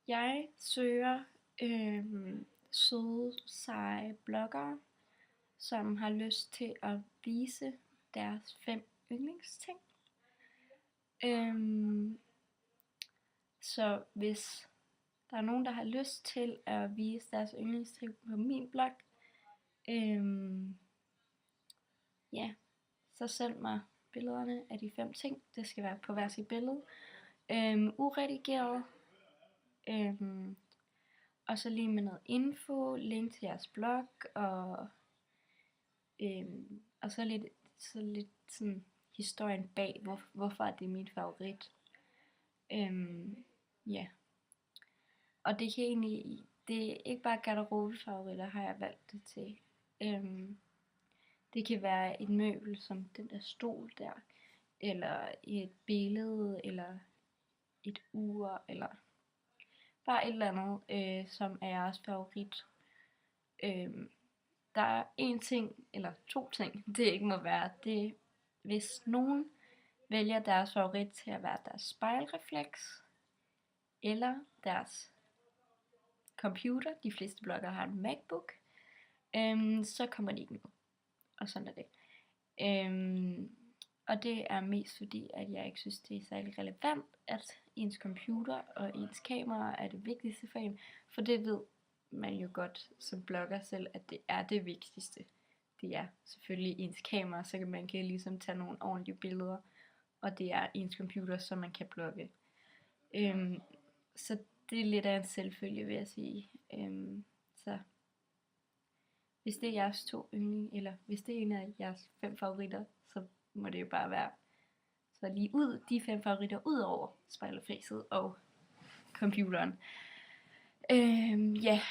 Jeg søger søde, seje bloggere, som har lyst til at vise deres 5 yndlingsting. Så hvis der er nogen, der har lyst til at vise deres yndlingsting på min blog, ja, så send mig billederne af de 5 ting. Det skal være på hver sit billede. Uredigeret. Og så lige med noget info, link til jeres blog, og så lidt sådan historien bag, hvorfor det er min favorit. Ja. Og det kan egentlig, det er ikke bare garderobefavoritter, har jeg valgt det til. Det kan være et møbel som den der stol der, eller et billede, eller et ur, eller bare et eller andet, som er jeres favorit. Der er en ting, eller 2 ting, det ikke må være. Det hvis nogen vælger deres favorit til at være deres spejlrefleks, eller deres computer, de fleste bloggere har en MacBook, så kommer de ikke med. Og sådan er det. Og det er mest fordi, at jeg ikke synes, det er særlig relevant, at ens computer og ens kamera er det vigtigste for en. For det ved man jo godt som blogger selv, at det er det vigtigste. Det er selvfølgelig ens kamera, så man kan ligesom tage nogle ordentlige billeder. Og det er ens computer, så man kan blogge. Så det er lidt af en selvfølge, vil jeg sige. Så hvis det er jeres 2 yndling, eller hvis det er en af jeres 5 favoritter, så må det jo bare være så lige ud de 5 favoritter ud over spejlerfræset og computeren. Ja,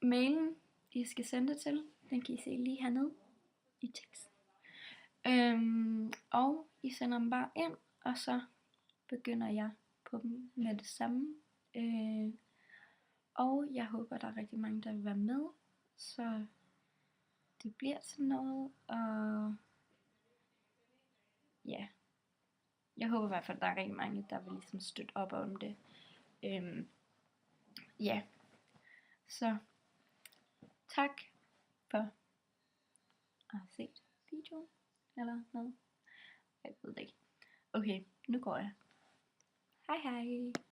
mailen I skal sende det til, den kan I se lige hernede i teksten. Og I sender dem bare ind, og så begynder jeg på dem med det samme. Og jeg håber, der er rigtig mange, der vil være med, så det bliver sådan noget, og ja, jeg håber i hvert fald, der er rigtig mange, der vil ligesom støtte op om det. Ja, så tak for at have set videoen, eller noget. Jeg ved det ikke. Okay, nu går jeg. Hej hej.